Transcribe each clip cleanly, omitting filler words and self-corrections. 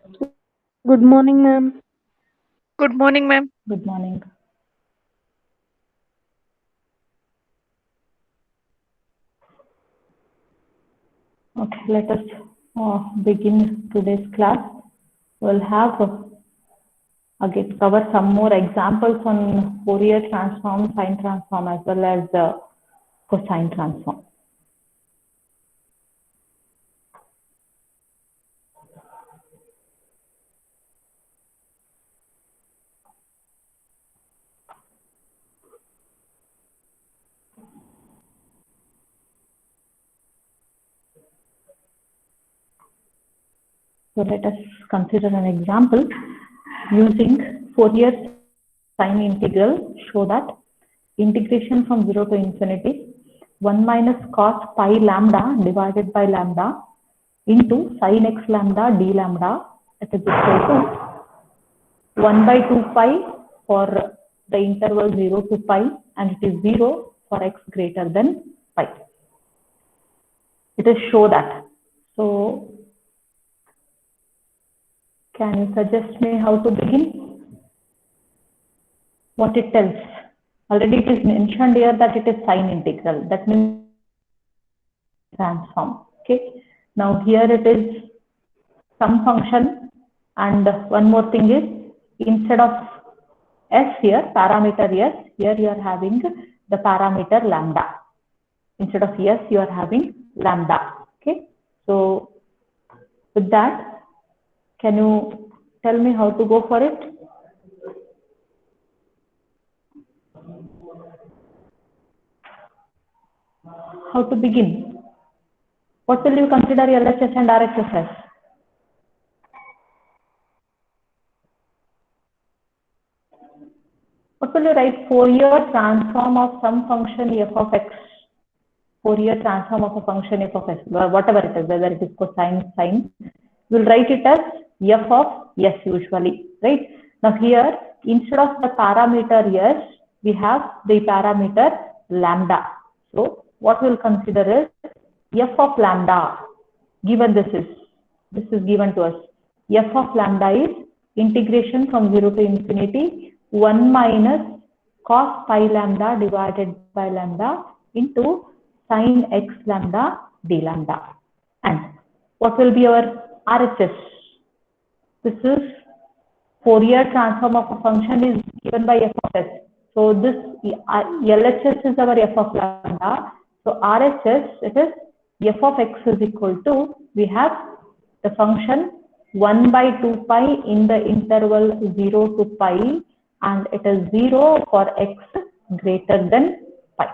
Good morning, ma'am. Good morning, ma'am. Good morning. Okay, let us begin today's class. We'll have again cover some more examples on Fourier transform, sine transform, as well as cosine transform. So let us consider an example using Fourier sine integral. Show that integration from 0 to infinity 1 minus cos pi lambda divided by lambda into sin x lambda d lambda, it is equal to 1 by 2 pi for the interval 0 to pi, and it is 0 for x greater than pi. It is show that. So can you suggest me how to begin? What it tells? Already it is mentioned here that it is sine integral. That means transform. Okay. Now here it is some function, and one more thing is instead of s here, parameter s, here you are having the parameter lambda. Instead of s, you are having lambda. Okay. So with that, can you tell me how to go for it? How to begin? What will you consider LHS and RHS as? What will you write? Fourier transform of some function f of x. Fourier transform of a function f of s, whatever it is, whether it is cosine, sine, we'll write it as f of s usually, right? Now here, instead of the parameter s, we have the parameter lambda. So what we'll consider is f of lambda, given this is given to us. F of lambda is integration from 0 to infinity 1 minus cos pi lambda divided by lambda into sin x lambda d lambda. And what will be our RHS? This is Fourier transform of a function is given by f of s. So this LHS is our f of lambda. So RHS, it is f of x is equal to, we have the function 1 by 2 pi in the interval 0 to pi, and it is 0 for x greater than pi.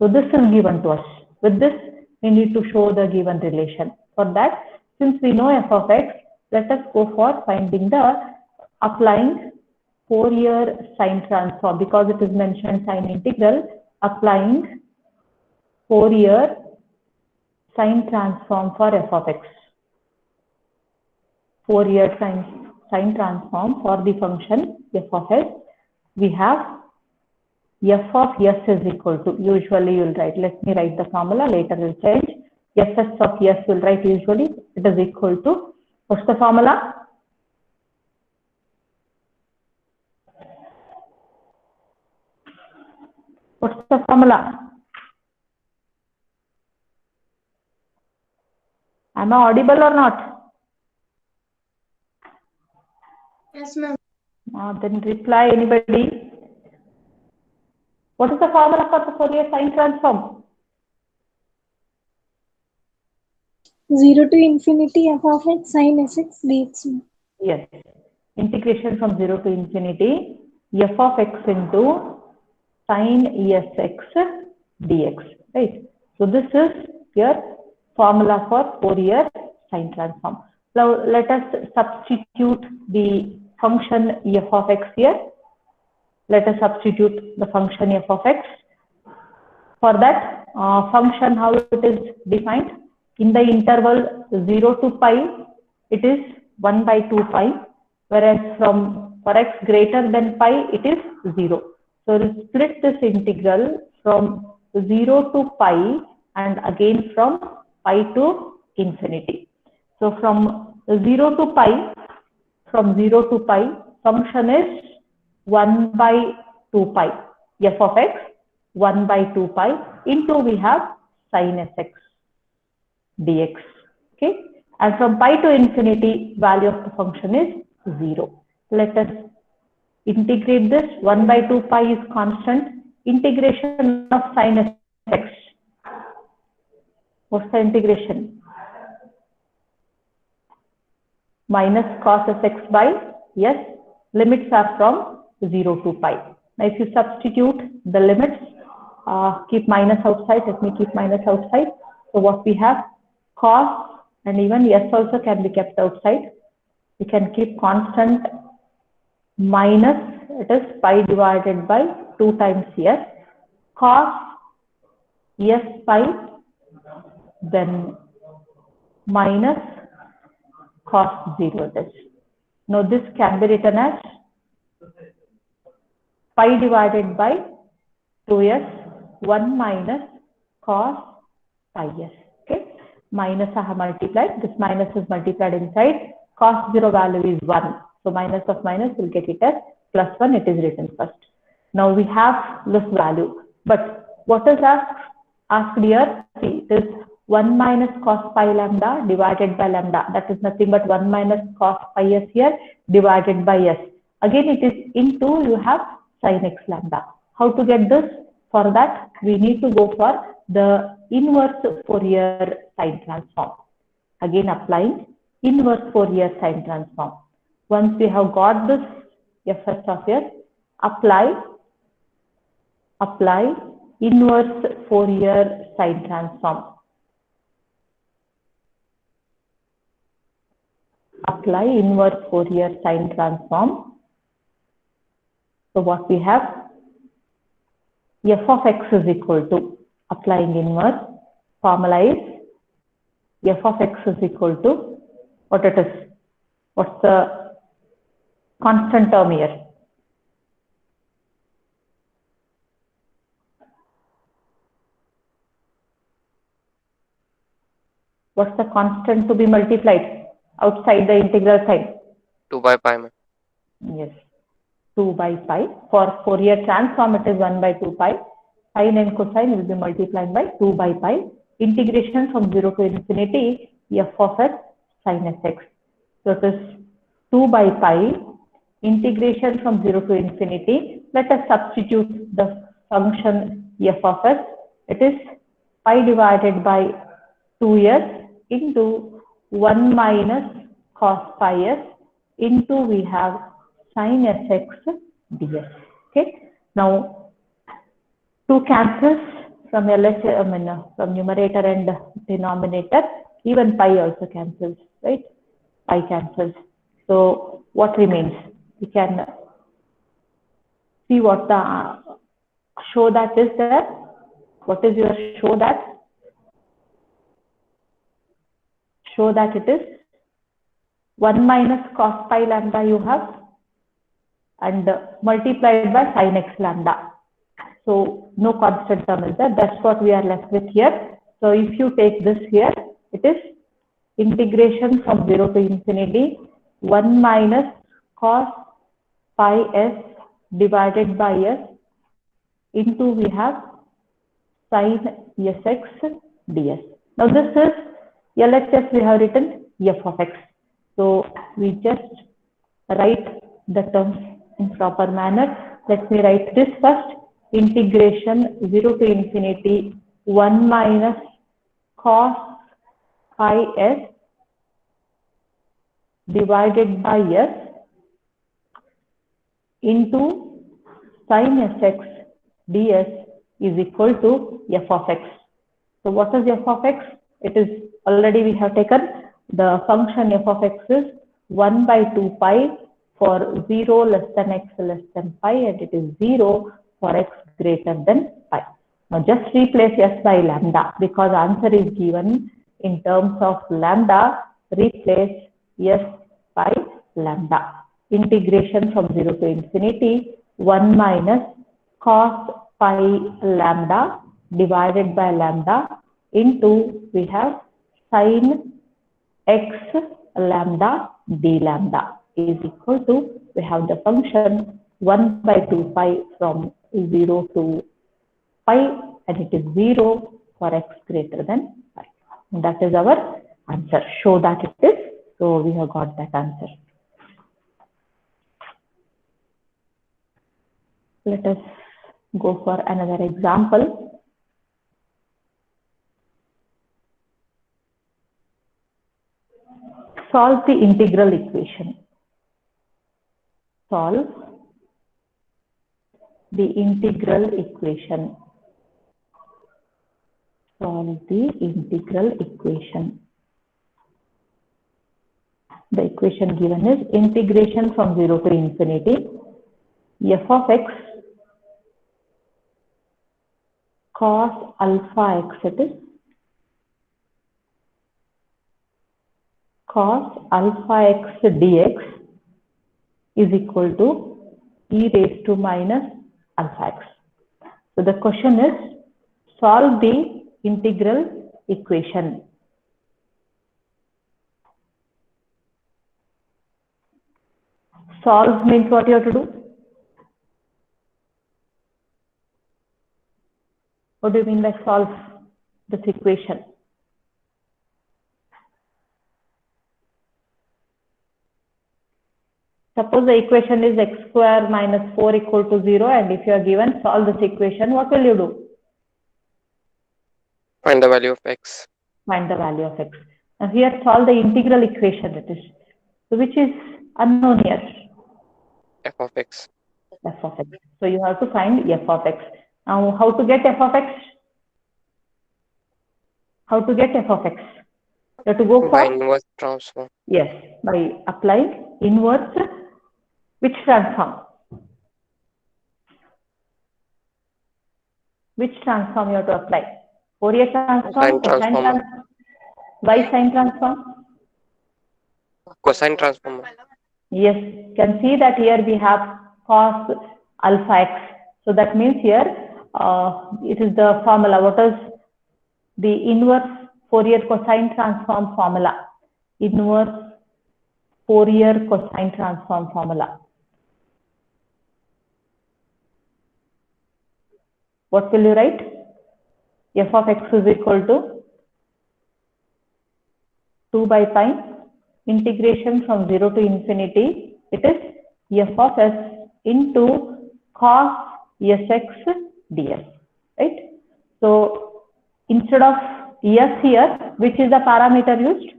So this is given to us. With this, we need to show the given relation. For that, since we know f of x, let us go for finding the applying Fourier sine transform, because it is mentioned sine integral, applying Fourier sine transform for f of x. Fourier sine transform for the function f of s, we have f of s is equal to, usually you'll write, let me write the formula, later we'll change. Fs of s will write usually, it is equal to, what's the formula? What's the formula? Am I audible or not? Yes, ma'am. Then reply anybody. What is the formula for the Fourier sine transform? 0 to infinity f of x sin sx dx. Yes. Integration from 0 to infinity f of x into sin sx dx. Right. So this is your formula for Fourier sine transform. Now let us substitute the function f of x here. Let us substitute the function f of x. For that function, how it is defined? In the interval 0 to pi, it is 1 by 2 pi, whereas for x greater than pi, it is 0. So we'll split this integral from 0 to pi and again from pi to infinity. So from 0 to pi, from 0 to pi, function is 1 by 2 pi, f of x 1 by 2 pi into we have sin sx dx. Okay, and from pi to infinity, value of the function is 0. Let us integrate this. 1 by 2 pi is constant. Integration of sin sx. What's the integration? Minus cos sx by s. Limits are from 0 to pi. Now, if you substitute the limits, keep minus outside. Let me keep minus outside. So what we have, cos, and even s also can be kept outside. We can keep constant minus, it is pi divided by 2 times s, cos s pi, then minus cos 0 it is. Now this can be written as pi divided by 2s 1 minus cos pi s. Okay, minus I have multiplied, this minus is multiplied inside, cos 0 value is 1. So minus of minus will get it as plus 1, it is written first. Now we have this value, but what is asked here? See, it is 1 minus cos pi lambda divided by lambda. That is nothing but 1 minus cos pi s here divided by s. Again it is into, you have sin x lambda. How to get this? For that we need to go for the inverse Fourier sine transform. Again applying inverse Fourier sine transform. Once we have got this fs of s, apply inverse Fourier sine transform. Apply inverse Fourier sine transform. So what we have, f of x is equal to, applying inverse, formula is f of x is equal to, what it is? What's the constant term here? What's the constant to be multiplied outside the integral sign? 2 by pi. Yes, 2 by pi. For Fourier transform, it is 1 by 2 pi. Sine and cosine will be multiplied by 2 by pi. Integration from 0 to infinity, f of s sin sx. So it is 2 by pi. Integration from 0 to infinity. Let us substitute the function f of s. It is pi divided by 2s into 1 minus cos pi s into we have sin sx ds. Okay. Now 2 cancels from from numerator and denominator. Even pi also cancels, right? Pi cancels. So what remains? We can see what the show that is there. What is your show that? Show that it is 1 minus cos pi lambda you have, and multiplied by sin x lambda. So no constant term is there. That's what we are left with here. So if you take this here, it is integration from 0 to infinity 1 minus cos pi s divided by s into we have sin sx ds. Now this is LHS, we have written f of x. So we just write the terms in proper manner. Let me write this first. Integration 0 to infinity 1 minus cos pi s divided by s into sin sx ds is equal to f of x. So what is f of x? It is already we have taken the function f of x is 1 by 2 pi for 0 less than x less than pi, and it is 0 for x greater than pi. Now just replace s by lambda because answer is given in terms of lambda. Replace s by lambda. Integration from 0 to infinity 1 minus cos pi lambda divided by lambda into we have sin x lambda d lambda. is equal to, we have the function 1 by 2 pi from 0 to pi, and it is 0 for x greater than pi. And that is our answer. Show that it is. So we have got that answer. Let us go for another example. Solve the integral equation. Solve the integral equation. Solve the integral equation. The equation given is integration from 0 to infinity f of x cos alpha x, it is cos alpha x dx is equal to e raised to minus alpha x. So the question is, solve the integral equation. Solve means what you have to do? What do you mean by solve this equation? Suppose the equation is x square minus 4 equal to 0, and if you are given solve this equation, what will you do? Find the value of x. Find the value of x. Now here solve the integral equation, that is. So which is unknown here? F of x. F of x. So you have to find f of x. Now how to get f of x? How to get f of x? You have to go By for, inverse transform. yes, by applying inverse which transform? Which transform you have to apply? Fourier transform, Sine cosine transform. transform, y sine transform? Cosine transform. Yes, you can see that here we have cos alpha x. So that means here it is the formula. What is the inverse Fourier cosine transform formula? Inverse Fourier cosine transform formula. What will you write? F of x is equal to 2 by pi integration from 0 to infinity. It is f of s into cos sx ds, right? So instead of s here, which is the parameter used?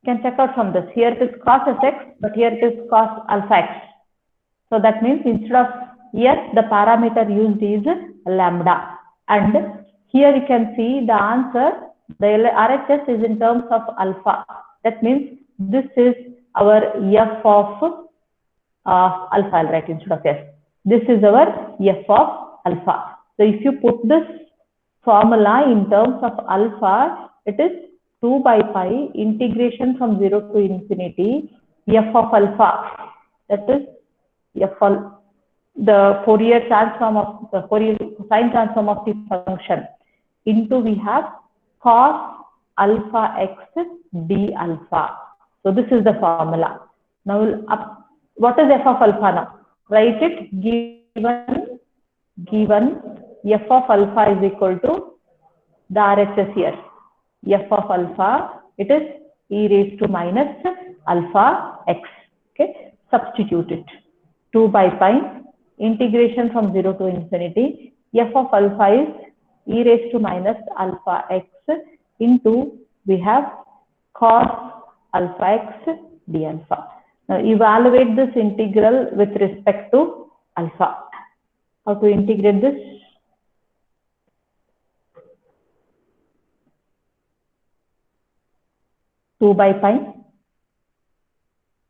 You can check out from this. Here it is cos sx, but here it is cos alpha x. So that means instead of s, the parameter used is lambda. And here you can see the answer, the RHS is in terms of alpha. That means this is our f of alpha, I'll write instead of s. This is our f of alpha. So if you put this formula in terms of alpha, it is 2 by pi integration from 0 to infinity f of alpha. That is f of the Fourier transform of the Fourier cosine transform of the function into we have cos alpha x d alpha. So this is the formula. Now what is f of alpha now? Write it. Given f of alpha is equal to the RHS here. F of alpha, it is e raised to minus alpha x. Okay, substitute it. 2 by pi integration from 0 to infinity. F of alpha is e raised to minus alpha x into we have cos alpha x d alpha. Now evaluate this integral with respect to alpha. How to integrate this? Two by pi.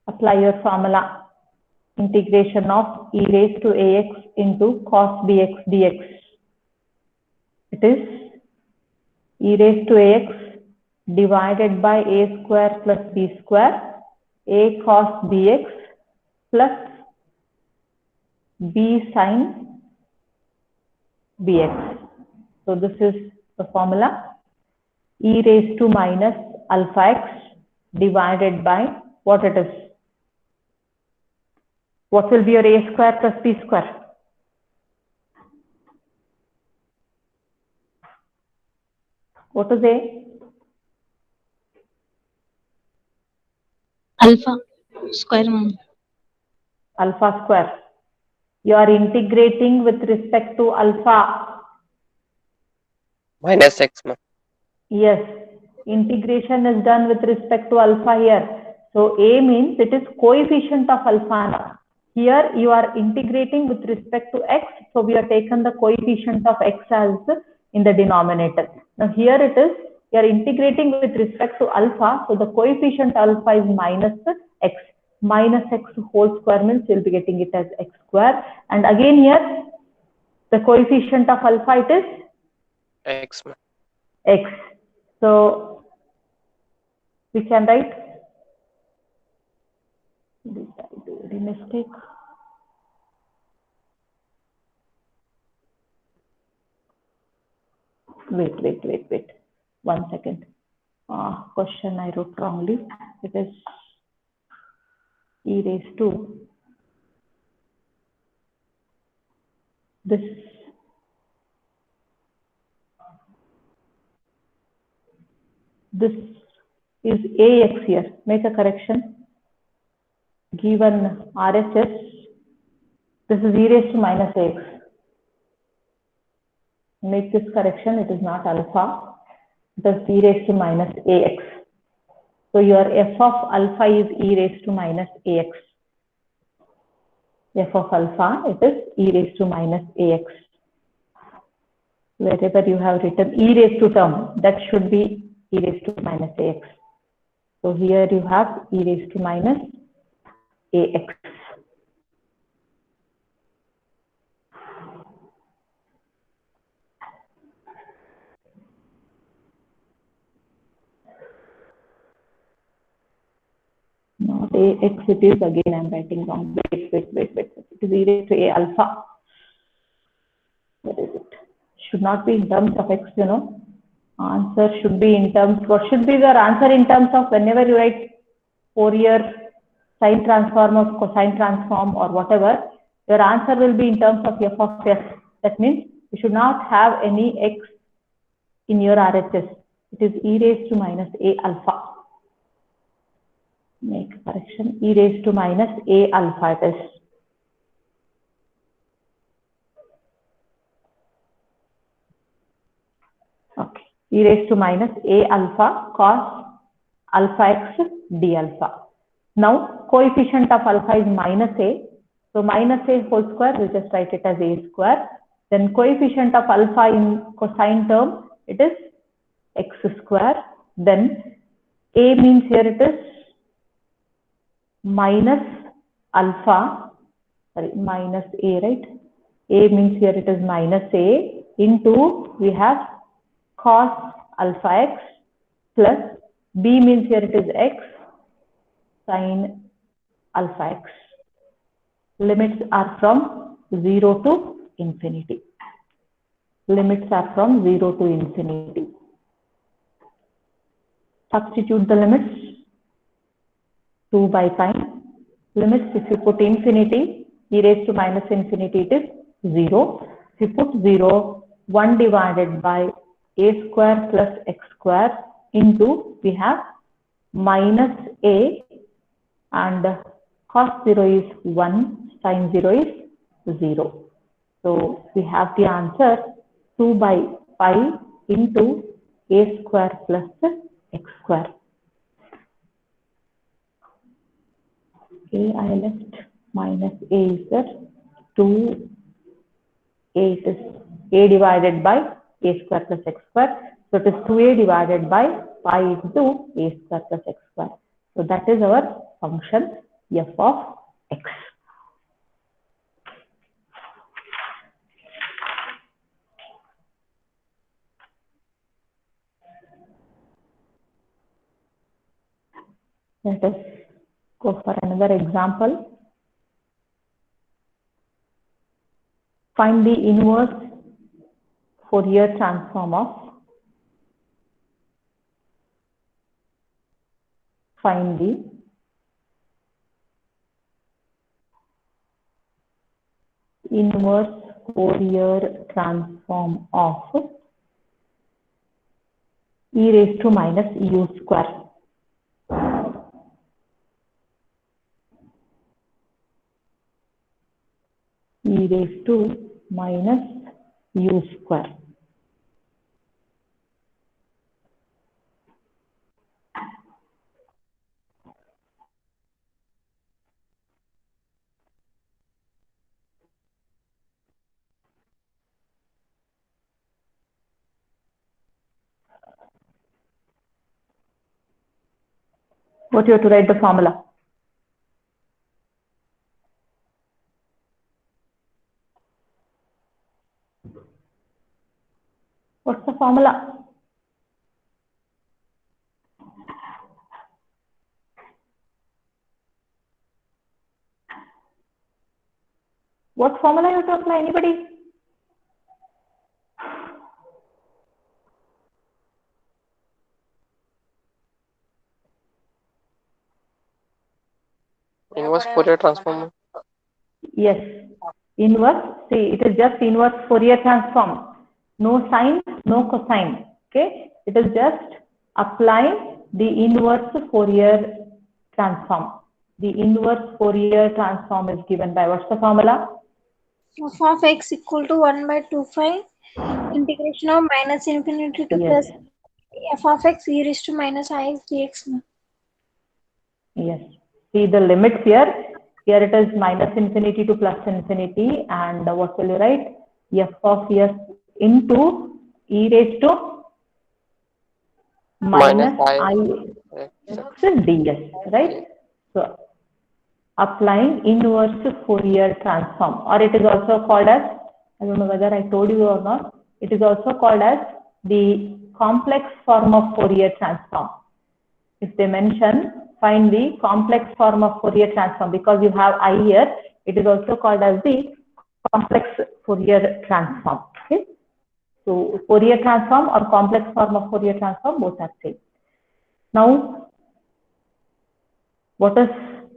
Apply your formula. Integration of e raised to ax into cos bx dx. It is e raised to ax divided by a square plus b square, a cos bx plus b sin bx. So this is the formula. E raised to minus alpha x divided by what it is. What will be your a square plus b square? What is a? Alpha square, ma'am. Alpha square. You are integrating with respect to alpha. Minus x, ma'am. Yes, integration is done with respect to alpha here. So a means it is coefficient of alpha now. Here you are integrating with respect to x. So we have taken the coefficient of x as in the denominator. Now here it is, you are integrating with respect to alpha. So the coefficient alpha is minus x. Minus x whole square means you'll be getting it as x square. And again here, the coefficient of alpha it is X, ma'am. x. So we can write, did I do any mistake? Wait. 1 second. Question I wrote wrongly. It is e raised to this. This is ax here. Make a correction. Given RHS, this is e raised to minus ax. Make this correction. It is not alpha. It is e raised to minus ax. So your f of alpha is e raised to minus ax. F of alpha, it is e raised to minus ax. Wherever you have written e raised to term, that should be e raised to minus ax. So here you have e raised to minus ax. Not ax, it is again, I am writing wrong. Wait. It is e raised to a alpha. What is it? Should not be in terms of x, you know. Answer should be in terms, what should be the answer in terms of whenever you write Fourier sine transform or cosine transform or whatever, your answer will be in terms of f of s. That means you should not have any x in your RHS. It is e raised to minus a alpha. Make a correction. E raised to minus a alpha it is. Okay. E raised to minus a alpha cos alpha x d alpha. Now coefficient of alpha is minus a. So minus a whole square, we just write it as a square. Then coefficient of alpha in cosine term, it is x square. Then a means here it is minus alpha, sorry, minus a, right? A means here it is minus a into, we have cos alpha x plus b means here it is x sin alpha x. Limits are from 0 to infinity. Limits are from 0 to infinity. Substitute the limits. 2 by pi. Limits, if you put infinity, e raised to minus infinity, it is 0. If you put 0, 1 divided by a square plus x square into, we have minus a, and cos 0 is 1, sin 0 is 0. So we have the answer 2 by pi into a square plus x square. Okay, I left minus a is there, 2, a it is a divided by a square plus x square. So it is 2a divided by pi into a square plus x square. So that is our function f of x. Let us go for another example. Find the inverse Fourier transform of find the inverse Fourier transform of e raised to minus u square. E raised to minus u square. What you have to write the formula? What's the formula? What formula you have to apply? Anybody? Inverse Fourier transform. Yes. Inverse. See, it is just inverse Fourier transform. No sine, no cosine. Okay. It is just applying the inverse Fourier transform. The inverse Fourier transform is given by what's the formula? F of x equal to 1 by 2 pi integration of minus infinity to Yes. plus f of x e raised to minus I x dx. Yes. See the limits here. Here it is minus infinity to plus infinity, and what will you write? F of s into e raised to minus I x ds, right? So applying inverse Fourier transform, or it is also called as, I don't know whether I told you or not, it is also called as the complex form of Fourier transform. If they mention, find the complex form of Fourier transform, because you have I here, it is also called as the complex Fourier transform. Okay. So Fourier transform or complex form of Fourier transform, both are same. Now, what is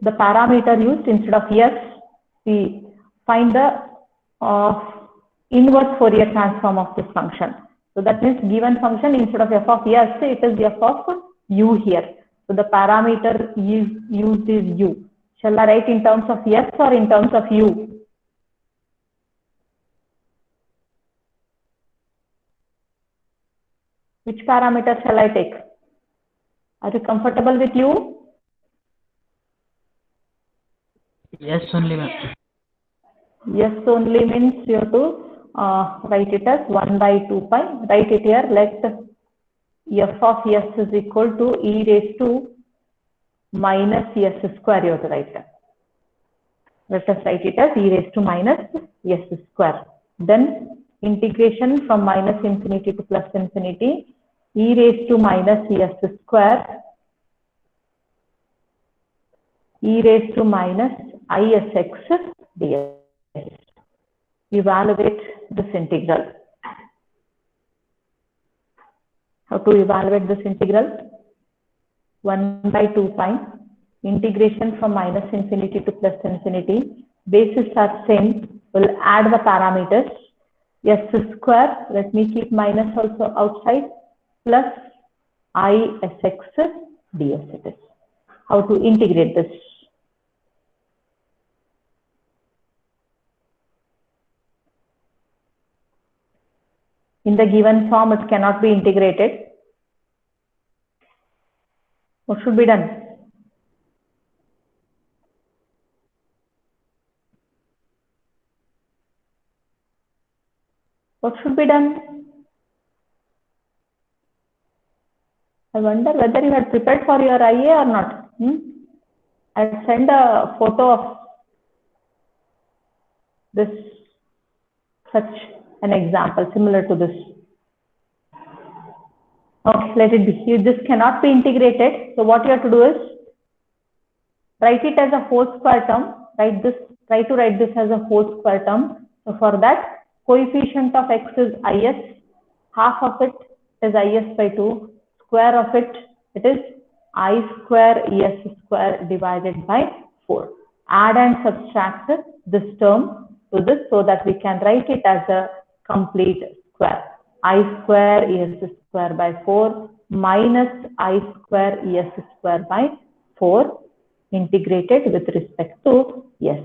the parameter used instead of s? We find the inverse Fourier transform of this function. So that means given function, instead of f of s, it is f of u here. So the parameter used is u. Shall I write in terms of s or in terms of u? Which parameter shall I take? Are you comfortable with u? Yes, only, ma'am. Yes only means you have to write it as 1 by 2 pi. Write it here. Let f of s is equal to e raised to minus s square. You have to write that. Let us write it as e raised to minus s square. Then integration from minus infinity to plus infinity, e raised to minus s square, e raised to minus isx ds. Evaluate this integral. How to evaluate this integral? 1 by 2 pi integration from minus infinity to plus infinity. Bases are same. We'll add the parameters. S square. Let me keep minus also outside. Plus isx ds. It is. How to integrate this? In the given form, it cannot be integrated. What should be done? What should be done? I wonder whether you had prepared for your IA or not. I'll send a photo of this, such an example similar to this. Okay, let it be. This cannot be integrated. So what you have to do is write it as a whole square term. Try to write this as a whole square term. So for that, coefficient of x is is, half of it is is by 2, square of it is I square s square divided by 4. Add and subtract this term to this so that we can write it as a complete square. I square s square by 4 minus I square s square by 4 integrated with respect to s.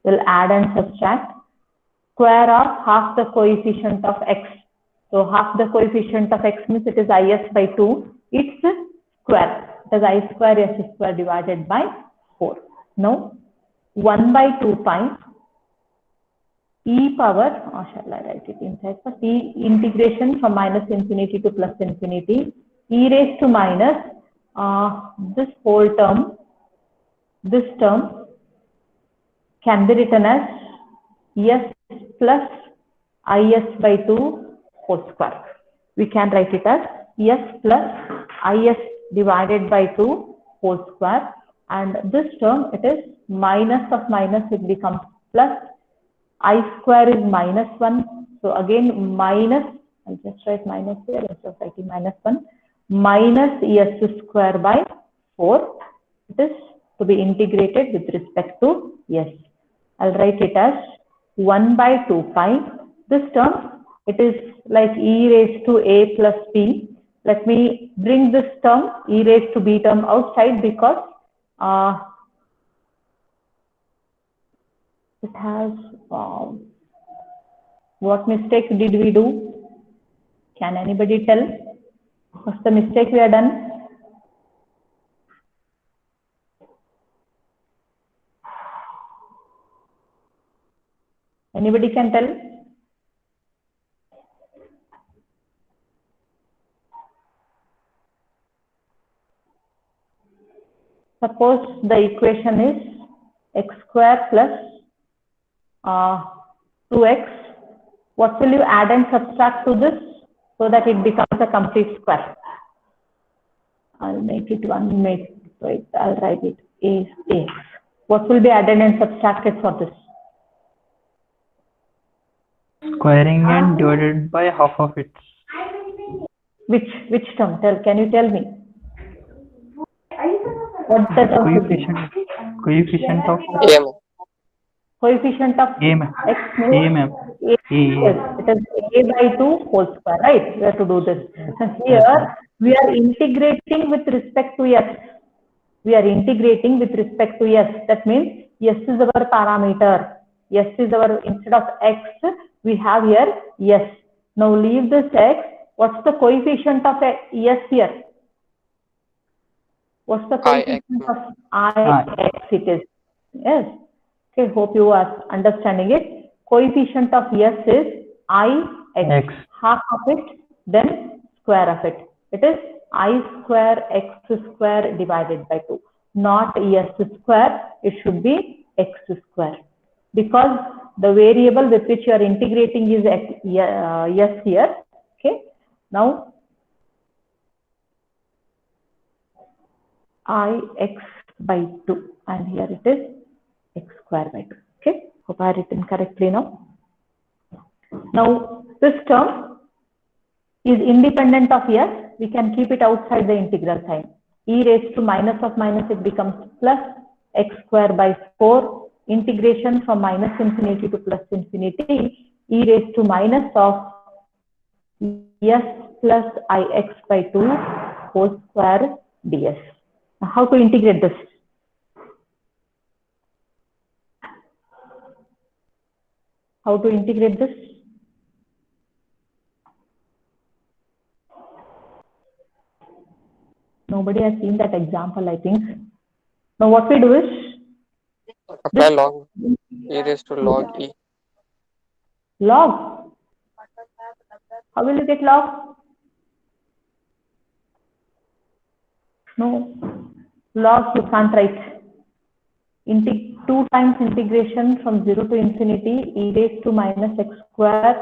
We'll add and subtract. Square of half the coefficient of x. So half the coefficient of x means it is is by 2. Its square. It is I square s square divided by 4. Now 1 by 2 pi e power, or shall I write it inside first? E integration from minus infinity to plus infinity. E raised to minus this whole term. This term can be written as s plus is by 2 whole square. We can write it as s plus is divided by 2 whole square, and this term, it is minus of minus, it becomes plus. I square is minus 1, so again minus, I'll just write minus here instead of writing minus 1, minus s square by 4. It is to be integrated with respect to s. I'll write it as 1 by 2 pi. This term, it is like e raised to a plus b. Let me bring this term, e raised to b term, outside because it has, what mistake did we do? Can anybody tell? What's the mistake we have done? Anybody can tell? Suppose the equation is x square plus 2x. What will you add and subtract to this so that it becomes a complete square? I'll make it one. Wait, I'll write it is ax. What will be added and subtracted for this? Squaring and divided by half of it. Which term? Can you tell me? What the term should be? Coefficient of AM. Coefficient of a, x means ma'am. yes, it is a by 2 whole square, right? We have to do this. Here we are integrating with respect to s. We are integrating with respect to s. That means s is our parameter. S is our, instead of x, we have here s. Now leave this x. What's the coefficient of s here? What's the coefficient of ix? It is, yes. Okay, hope you are understanding it. Coefficient of s is ix. Half of it, then square of it. It is I square x square divided by 2. Not s square, it should be x square. Because the variable with which you are integrating is s here. Okay, now ix by 2, and here it is x square by 2. Okay, hope I written correctly now. Now this term is independent of s. We can keep it outside the integral sign. E raised to minus of minus, it becomes plus x square by 4. Integration from minus infinity to plus infinity. E raised to minus of s plus ix by 2 whole square ds. Now, how to integrate this? How to integrate this? Nobody has seen that example, I think. Now what we do is Apply log e raised to log e. Log. How will you get log? No, log you can't write. 2 times integration from 0 to infinity e raised to minus x square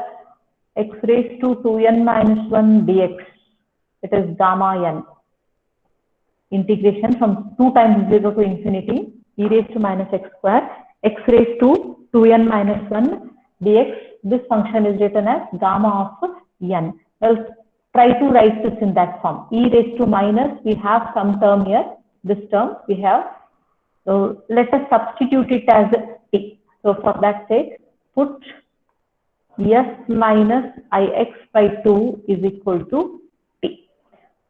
x raised to 2n minus 1 dx. It is gamma n. Integration from 2 times 0 to infinity e raised to minus x square x raised to 2n minus 1 dx. This function is written as gamma of n. Well, try to write this in that form. E raised to minus, we have some term here, this term we have. So let us substitute it as t. So for that sake, put s minus ix by 2 is equal to t.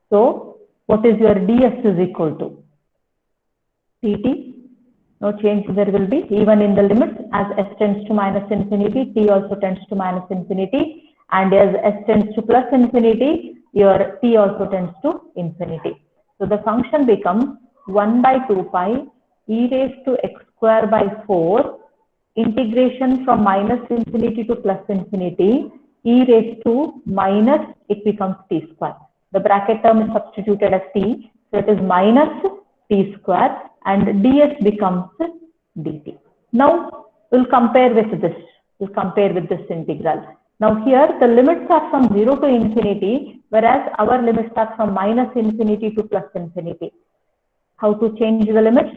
So what is your ds is equal to dt. No change there will be, even in the limits, as s tends to minus infinity, t also tends to minus infinity, and as s tends to plus infinity, your t also tends to infinity. So the function becomes 1 by 2 pi e raised to x square by 4 integration from minus infinity to plus infinity e raised to minus, it becomes t square. The bracket term is substituted as t, so it is minus t square, and ds becomes dt. Now we'll compare with this. We'll compare with this integral. Now here the limits are from 0 to infinity, whereas our limits are from minus infinity to plus infinity. How to change the limits?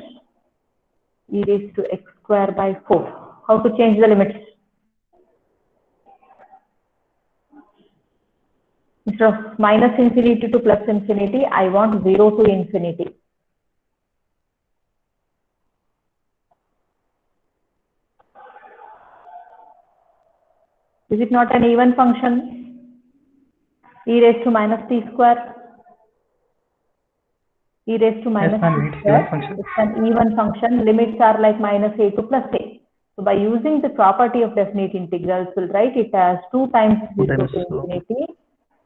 E raised to x square by 4. How to change the limits? Instead of minus infinity to plus infinity, I want 0 to infinity. Is it not an even function? E raised to minus t square. E raised to minus t square. It's an even function. Limits are like minus a to plus a. So by using the property of definite integrals, we'll write it as 2 times 0 to infinity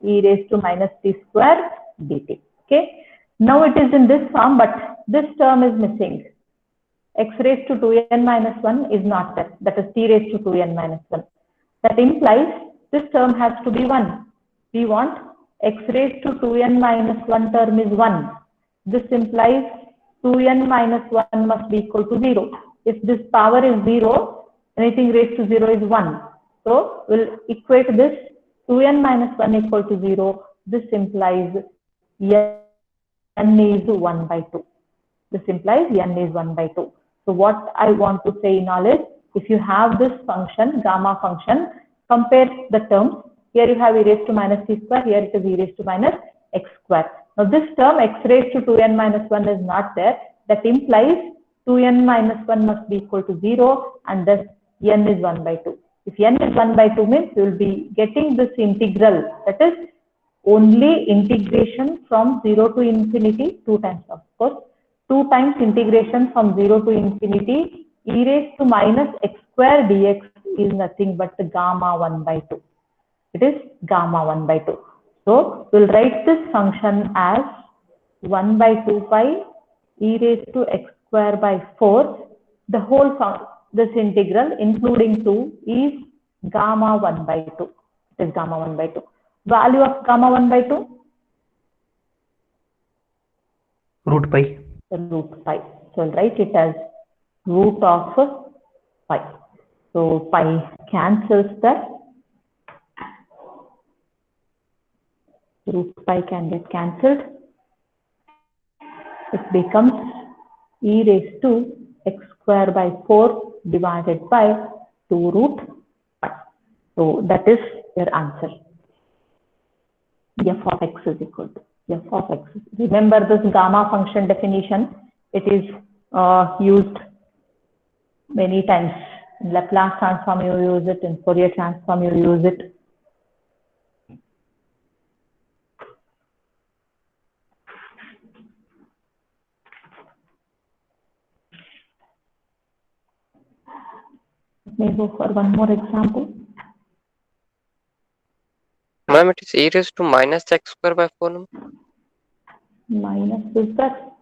e raised to minus t square dt. Okay. Now it is in this form, but this term is missing. X raised to 2n minus 1 is not there. That is t raised to 2n minus 1. That implies this term has to be 1. We want x raised to 2n minus 1 term is 1. This implies 2n minus 1 must be equal to 0. If this power is 0, anything raised to 0 is 1. So we'll equate this 2n minus 1 equal to 0. This implies n is 1 by 2. This implies n is 1 by 2. So what I want to say in all is, if you have this function, gamma function, compare the terms. Here you have e raised to minus t square, here it is e raised to minus x square. Now this term x raised to 2n minus 1 is not there. That implies 2n minus 1 must be equal to 0, and thus n is 1 by 2. If n is 1 by 2 means you will be getting this integral, that is only integration from 0 to infinity, 2 times of course, 2 times integration from 0 to infinity e raised to minus x square dx is nothing but the gamma 1 by 2. It is gamma 1 by 2. So we'll write this function as 1 by 2 pi e raised to x square by 4. The whole this integral including 2 is gamma 1 by 2. It is gamma 1 by 2. Value of gamma 1 by 2? Root pi. Root pi. So I'll write it as root of pi. So pi cancels that. Root pi can get cancelled. It becomes e raised to x square by 4 divided by 2 root pi. So that is your answer. F of x is equal to f of x. Remember this gamma function definition. It is used many times. In Laplace transform you use it, in Fourier transform you use it. Let me go for one more example. Ma'am, it is e raised to minus x square by 4. Minus is that?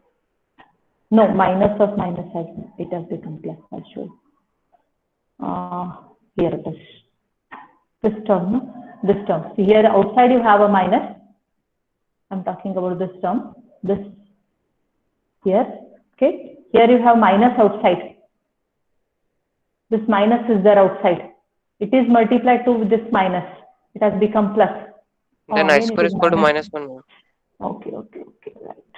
No, minus of minus has it has become plus. I'll show you. Here it is. This term, no? This term. See here outside you have a minus. I'm talking about this term. This here. Okay. Here you have minus outside. This minus is there outside. It is multiplied to this minus. It has become plus. Then I square is equal to minus 1. Okay, right.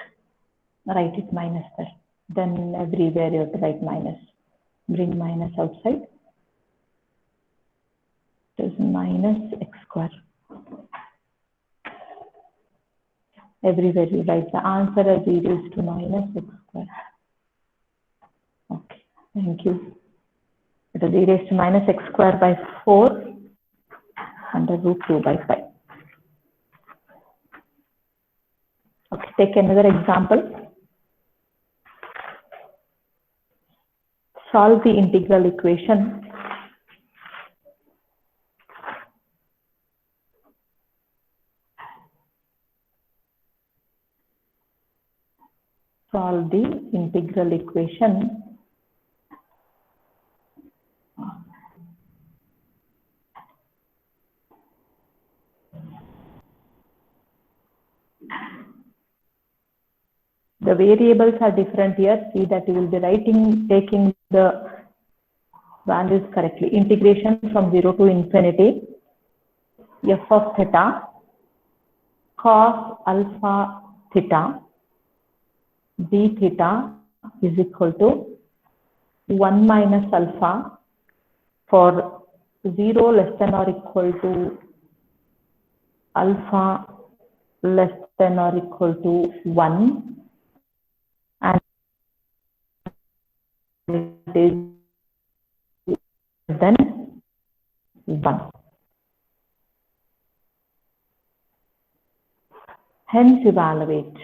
Write it minus there. Then everywhere you have to write minus. Bring minus outside. It is minus x square. Everywhere you write the answer as e raised to minus x square. Okay, thank you. It is e raised to minus x square by 4 under root 2 by 5. Okay, take another example. Solve the integral equation. Solve the integral equation. The variables are different here. See that you will be taking the values correctly. Integration from 0 to infinity. F of theta cos alpha theta d theta is equal to 1 minus alpha for 0 less than or equal to alpha less than or equal to 1, and it is less than 1. Hence evaluate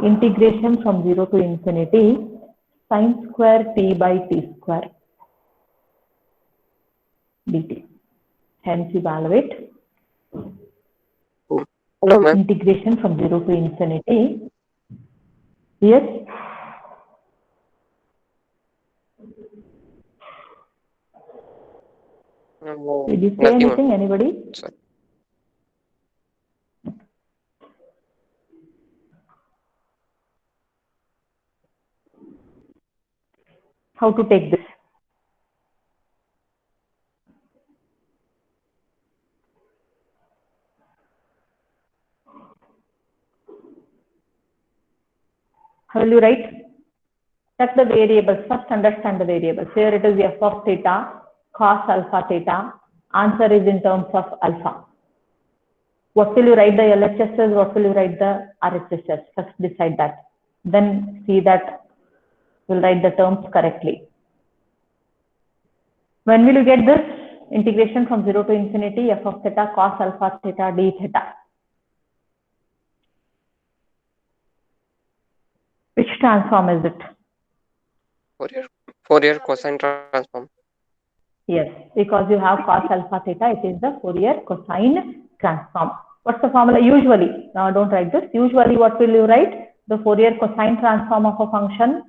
integration from 0 to infinity sin square t by t square dt. Hence evaluate Hello, ma'am. integration from 0 to infinity. Yes. Did you say Nothing, anything? Anybody? Sorry. How to take this? How will you write? Check the variables. First understand the variables. Here it is f of theta cos alpha theta. Answer is in terms of alpha. What will you write the LHSs? What will you write the RHSs? First decide that. Then see that we'll write the terms correctly. When will you get this? Integration from 0 to infinity f of theta cos alpha theta d theta. Which transform is it? Fourier cosine transform. Yes, because you have cos alpha theta, it is the Fourier cosine transform. What's the formula? Usually, now don't write this. Usually, what will you write? The Fourier cosine transform of a function.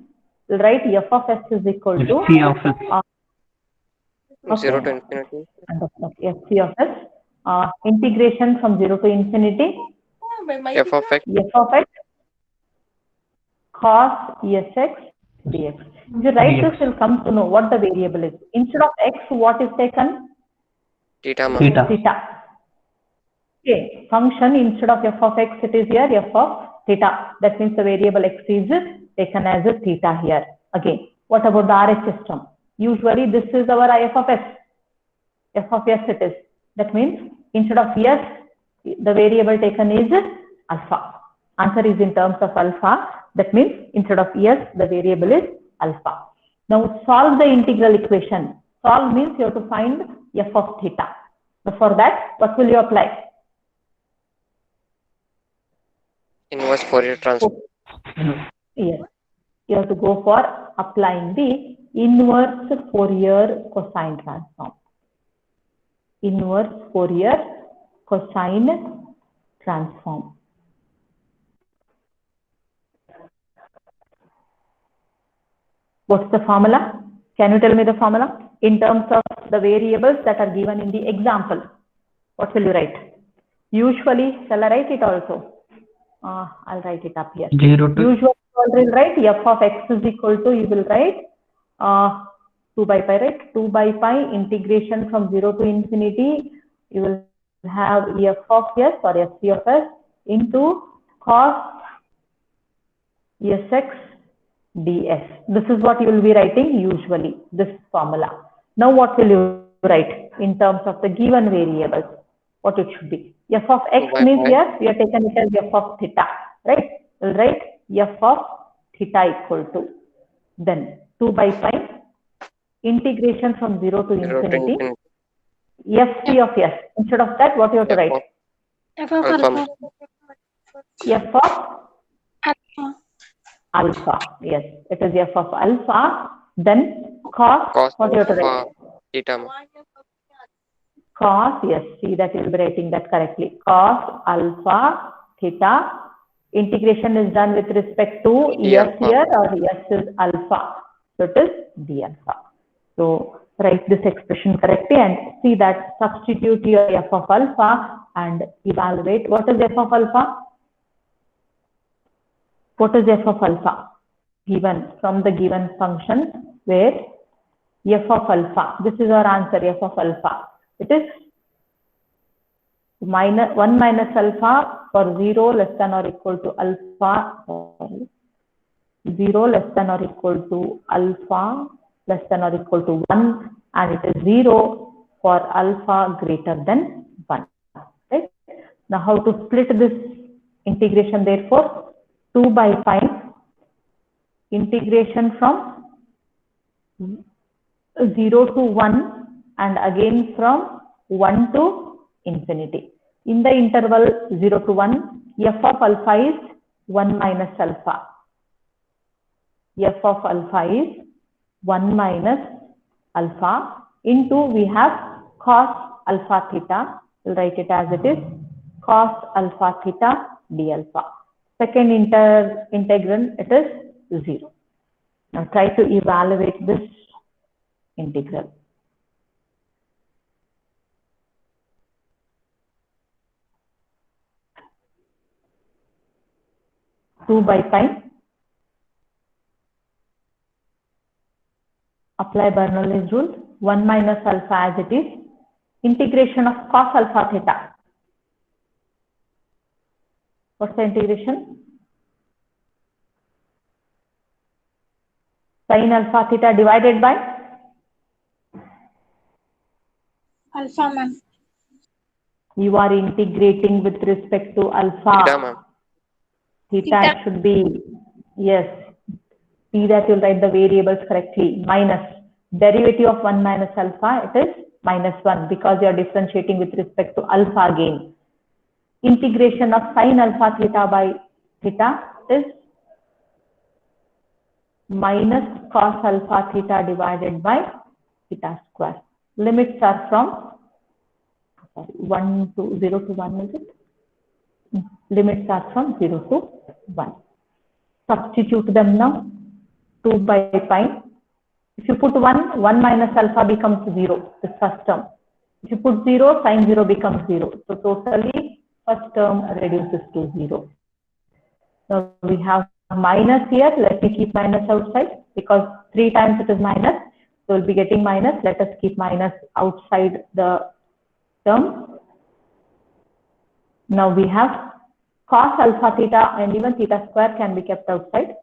You'll write f of s is equal to F of s. Okay. 0 to infinity. F of s. Integration from 0 to infinity. F of x. F of x cos Sx dx. If you write this, you'll come to know what the variable is. Instead of x, what is taken? Theta. Theta. Okay, function instead of f of x, it is here f of theta. That means the variable x is taken as a theta here. Again, what about the RHS term? Usually this is our f of s. F of s it is. That means instead of s, the variable taken is alpha. Answer is in terms of alpha. That means instead of s, the variable is alpha. Now solve the integral equation. Solve means you have to find f of theta. But for that, what will you apply? Inverse Fourier transform. Yes. You have to go for applying the inverse Fourier cosine transform. Inverse Fourier cosine transform. What's the formula? Can you tell me the formula? In terms of the variables that are given in the example, what will you write? Usually, shall I write it also? I'll write it up here. 0 to Usually, you will write f of x is equal to, you will write 2 by pi, right? 2 by pi integration from 0 to infinity. You will have f of s or fc of s into cos sx ds. This is what you will be writing usually, this formula. Now what will you write? in terms of the given variables, what it should be. F of x 2 by means 5. here we are taken it as f of theta, right? We'll write f of theta equal to, then 2 by 5 integration from 0 to 0 to infinity, infinity. fc of s. Instead of that, what you have to F write? of F of alpha. alpha. F of Alpha. alpha. Yes, it is f of alpha. Then cos, Cos what you have to write? alpha theta. Cos, yes, see that you'll be writing that correctly. Cos alpha theta. Integration is done with respect to D s alpha. here, or s is alpha. So it is d alpha. So write this expression correctly and see that substitute your f of alpha and evaluate what is f of alpha. What is f of alpha? Given from the given function where f of alpha, this is our answer, f of alpha. It is minus 1 minus alpha for 0 less than or equal to alpha, 0 less than or equal to alpha less than or equal to 1, and it is 0 for alpha greater than 1. Right? Now how to split this integration? Therefore 2 by pi integration from 0 to 1 and again from 1 to infinity. In the interval 0 to 1, f of alpha is 1 minus alpha. F of alpha is 1 minus alpha into we have cos alpha theta. We'll write it as it is, cos alpha theta d alpha. Second integral, it is 0. Now try to evaluate this integral. Two by pi. Apply Bernoulli's rule. 1 minus alpha as it is. Integration of cos alpha theta. What's the integration? Sin alpha theta divided by Alpha, ma'am. You are integrating with respect to alpha. Theta, ma'am. Theta should be, yes. See that you'll write the variables correctly. Minus derivative of 1 minus alpha, it is minus 1 because you are differentiating with respect to alpha again. Integration of sin alpha theta by theta is minus cos alpha theta divided by theta square. Limits are from 1 to 0 to 1, is it? Limits are from 0 to 1. Substitute them now. 2 by pi. If you put 1, 1 minus alpha becomes 0, the first term. If you put 0, sin 0 becomes 0. So totally first term reduces to 0. Now we have minus here. Let me keep minus outside because 3 times it is minus. So we'll be getting minus. Let us keep minus outside the term. Now we have cos alpha theta and even theta square can be kept outside.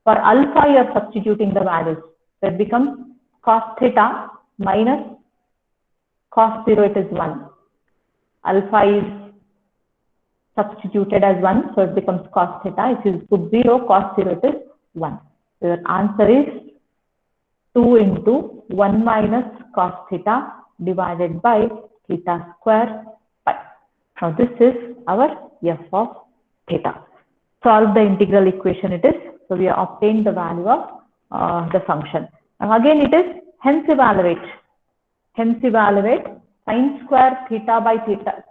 For alpha, you are substituting the values. So it becomes cos theta minus cos 0, it is 1. Alpha is substituted as 1, so it becomes cos theta. If you put 0, cos 0, it is 1. So your answer is 2 into 1 minus cos theta divided by theta square pi. Now this is our f of theta. Solve the integral equation it is. So we have obtained the value of the function. Now again it is hence evaluate. Hence evaluate sin square theta by theta.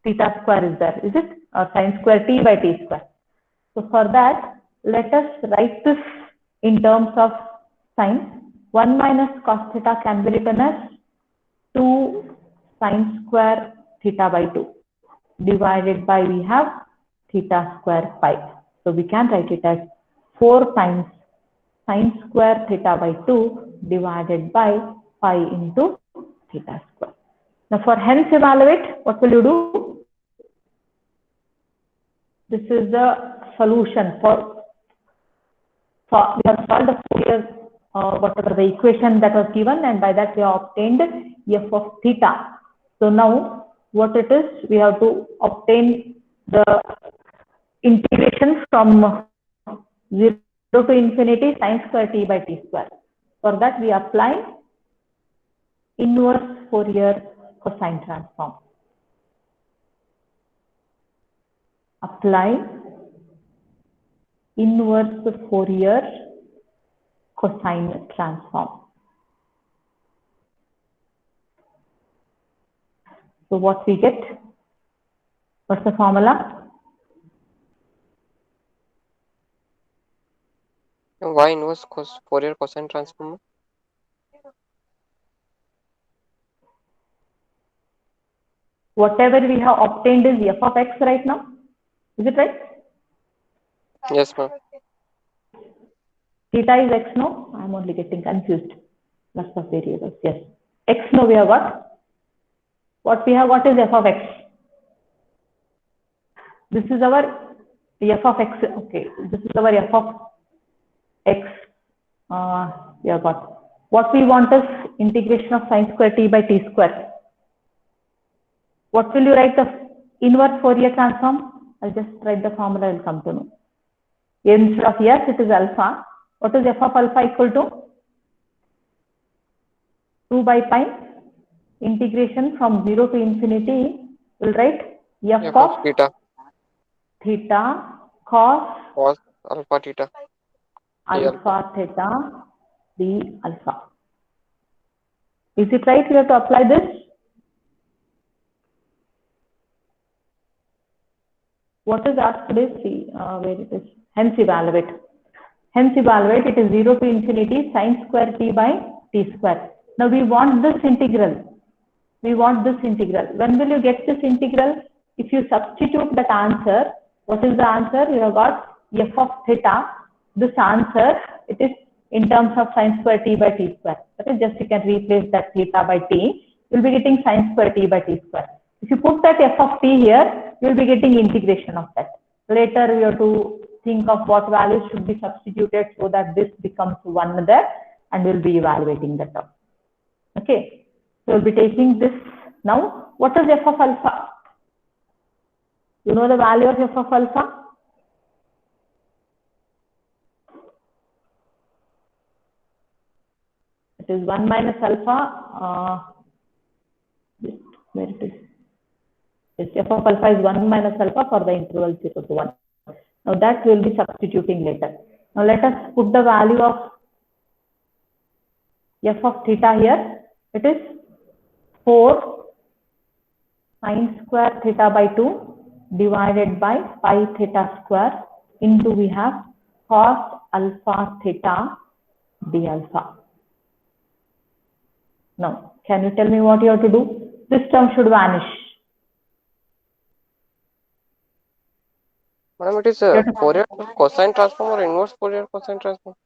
Theta square is there, is it? Or sin square t by t square. So for that, let us write this in terms of sin. 1 minus cos theta can be written as 2 sin square theta by 2 divided by we have theta square pi. So we can write it as 4 times sin square theta by 2 divided by pi into theta square. Now for hence evaluate, what will you do? This is the solution for we have solved the Fourier whatever the equation that was given, and by that we have obtained f of theta. So now what it is, we have to obtain the integration from 0 to infinity sin square t by t square. For that we apply inverse Fourier cosine transform. Apply inverse Fourier cosine transform. So what we get? What's the formula? Y inverse Fourier cosine transform. Whatever we have obtained is f of x right now. Is it right? Yes, ma'am. Theta is x, no? I'm only getting confused. Lots of variables. Yes. X, no, we have got. What we have got is f of x. This is our f of x. Okay. This is our f of x. We have got. What we want is integration of sin square t by t square. What will you write the inverse Fourier transform? I'll just write the formula, I'll come to know. Instead of yes, it is alpha. What is f of alpha equal to? 2 by pi integration from 0 to infinity. We'll write f of theta. Theta cos Alpha theta. alpha theta d alpha. Is it right? We have to apply this. What is asked today? See where it is. Hence evaluate. Hence evaluate. It is 0 to infinity sin square t by t square. Now we want this integral. We want this integral. When will you get this integral? If you substitute that answer, what is the answer? You have got f of theta. This answer, it is in terms of sin square t by t square. That is just you can replace that theta by t. You will be getting sin square t by t square. If you put that f of t here, you will be getting integration of that. Later we have to think of what values should be substituted so that this becomes 1 there, and we will be evaluating that out. Okay. So we'll be taking this now. What is f of alpha? You know the value of f of alpha? It is 1 minus alpha. Where it is? Yes, f of alpha is 1 minus alpha for the interval 0 to 1. Now that we will be substituting later. Now let us put the value of f of theta here. It is 4 sin square theta by 2 divided by pi theta square into we have cos alpha theta d alpha. Now, can you tell me what you have to do? This term should vanish. Madam, it is Fourier cosine transform or inverse Fourier cosine transform?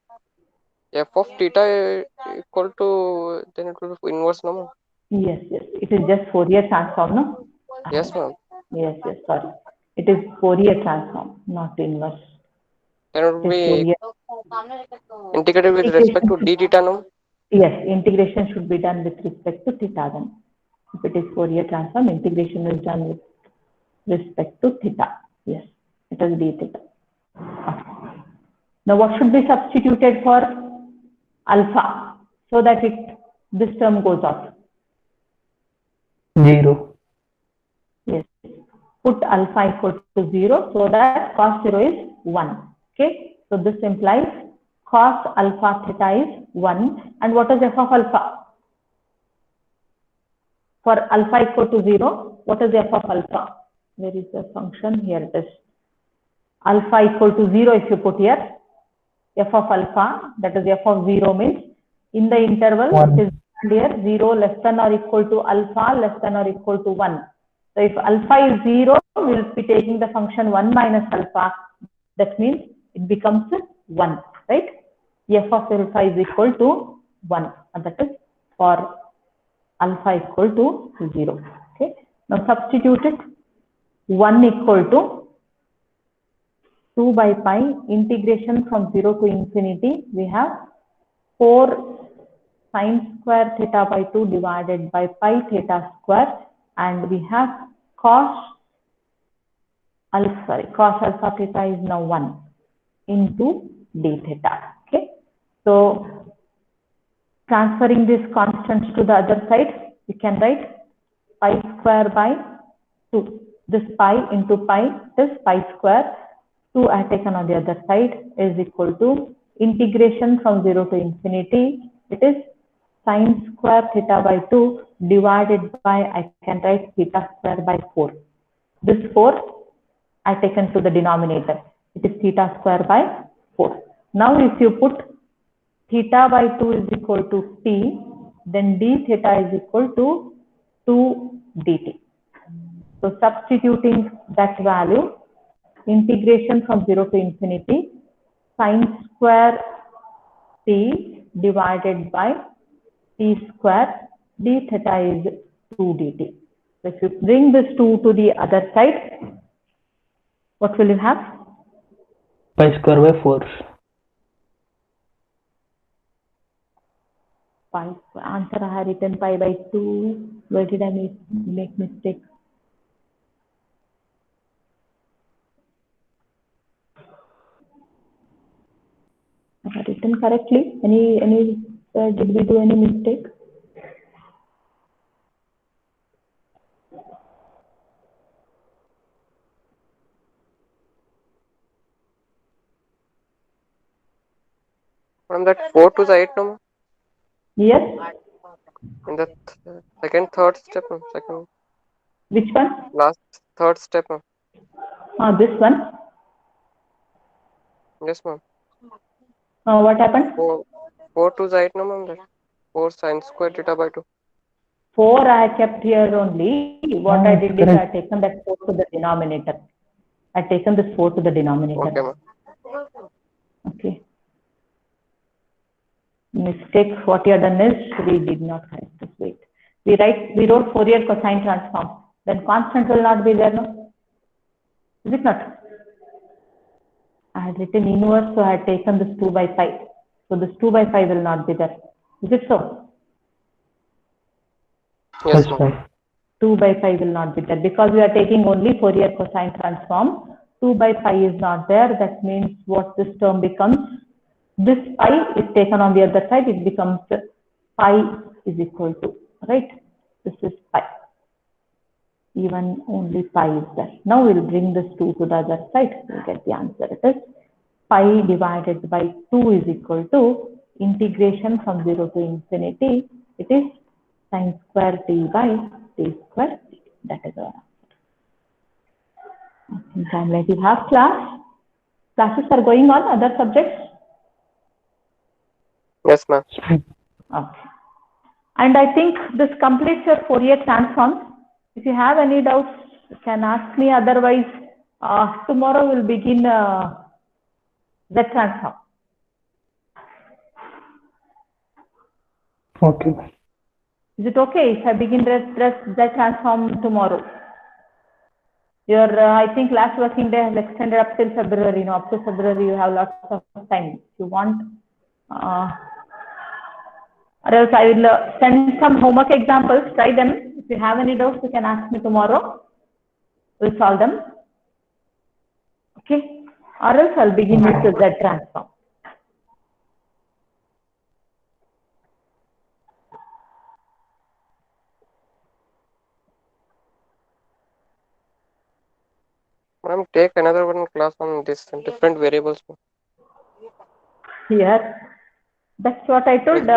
F of theta equal to, then it will be inverse, no? Yes, yes. It is just Fourier transform, no? Yes, ma'am. Yes, yes, sorry. It is Fourier transform, not inverse. Then it will be integrated with respect to d theta, no? Yes, integration should be done with respect to theta then. If it is Fourier transform, integration is done with respect to theta. Yes, it is d theta. Okay. Now what should be substituted for alpha so that this term goes off? 0. Yes. Put alpha equal to 0 so that cos 0 is 1. Okay. So this implies cos alpha theta is 1. And what is f of alpha? For alpha equal to 0, what is f of alpha? Where is the function? Here it is. Alpha equal to 0 if you put here. F of alpha, that is f of 0 means in the interval, it is here 0 less than or equal to alpha less than or equal to 1. So if alpha is 0, we will be taking the function 1 minus alpha. That means it becomes 1, right? F of alpha is equal to 1, and that is for alpha equal to 0. Okay. Now substitute it. 1 equal to 2 by pi integration from 0 to infinity. We have 4 sine square theta by 2 divided by pi theta square, and we have cos alpha theta is now 1 into d theta. Okay, so transferring these constants to the other side, we can write pi square by 2. This pi into pi, this pi square, 2 I have taken on the other side, is equal to integration from 0 to infinity. It is sine square theta by 2 divided by, I can write theta square by 4. This 4 I have taken to the denominator. It is theta square by 4. Now if you put theta by 2 is equal to t, then d theta is equal to 2 dt. So substituting that value, integration from 0 to infinity, sine square t divided by t square d theta is 2 dt. So if you bring this 2 to the other side, what will you have? Pi square by 4. Pi square. Answer I have written pi by 2. Where did I make mistake? I have written correctly. Did we do any mistake? From that 4 to the 8 number? Yes. In the third step, second. Which one? Last third step. This one. Yes, ma'am. What happened? 4 to the 8 number. 4 sine square theta by 2. 4 I kept here only. What I did is I have taken that 4 to the denominator. I have taken this 4 to the denominator. Okay, ma'am. Okay. Mistake what you have done is we did not correct this. Wait. We wrote Fourier cosine transform. Then constant will not be there, no? Is it not? I had written inverse, so I had taken this 2 by 5. So this 2 by 5 will not be there. Is it so? Yes, ma'am. 2 by 5 will not be there because we are taking only Fourier cosine transform. 2 by 5 is not there. That means what this term becomes, this pi is taken on the other side, it becomes pi is equal to, right? This is pi. Even only pi is there. Now we'll bring this 2 to the other side. We'll get the answer. It is pi divided by 2 is equal to integration from 0 to infinity. It is sine square t by t square. That is our answer. In time like you have class. Classes are going on other subjects. Yes, ma'am. Okay. And I think this completes your Fourier transforms. If you have any doubts, you can ask me. Otherwise, tomorrow we'll begin Z transform. Okay. Is it okay if I begin Z transform tomorrow? Your, I think last working day has extended up till February. No, up to February you have lots of time. If you want, or else I will send some homework examples. Try them. If you have any doubts, you can ask me tomorrow. We'll solve them. Okay. Or else I'll begin with the Z transform. Ma'am, take another one class on this different variables. Yes. That's what I told.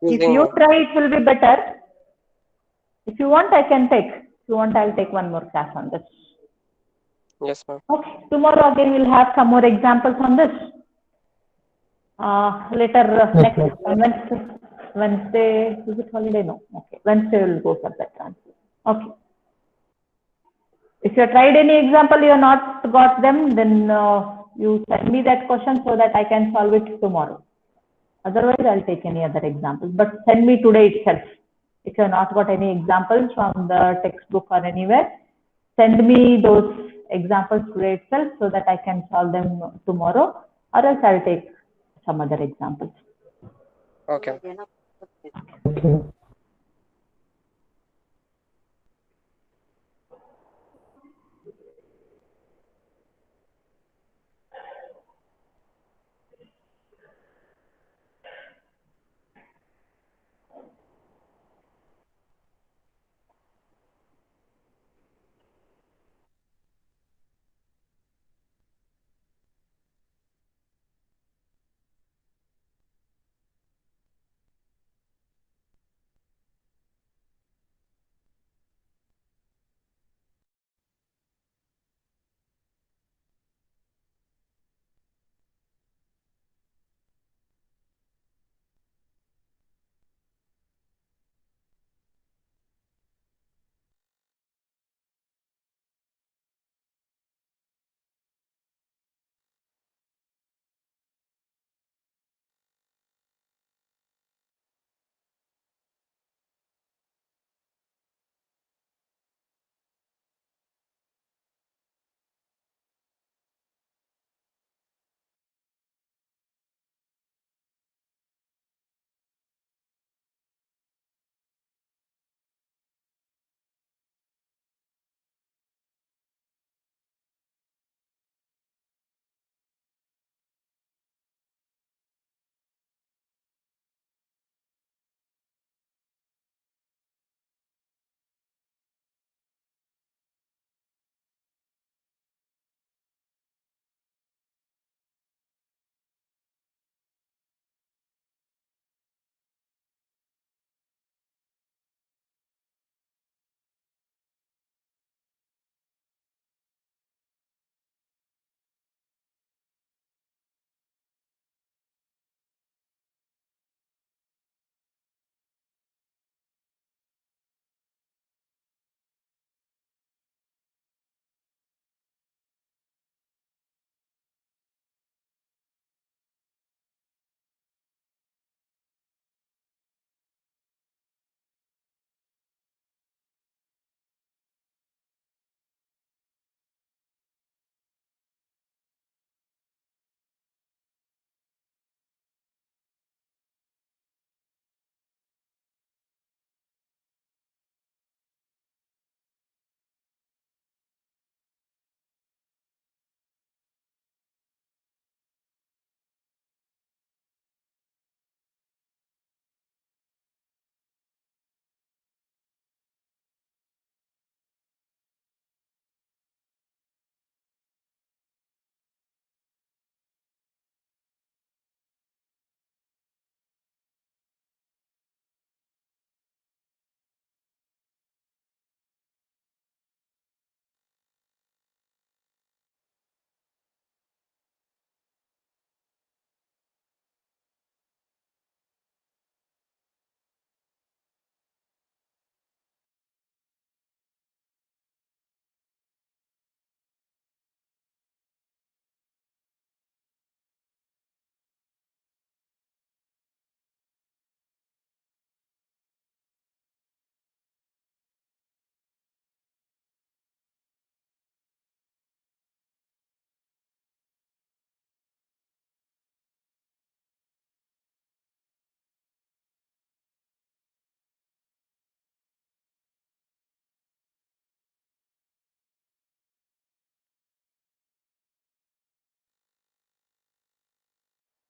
If you try, it will be better. If you want, I can take. If you want, I'll take one more class on this. Yes, ma'am. Okay. Tomorrow again, we'll have some more examples on this. Later, next Wednesday, is it holiday? No. Okay. Wednesday, we'll go for that answer. Okay. If you tried any example, you have not got them, then you send me that question so that I can solve it tomorrow. Otherwise, I'll take any other examples. But send me today itself. If you have not got any examples from the textbook or anywhere, send me those examples today itself so that I can solve them tomorrow. Or else I'll take some other examples. Okay. Okay.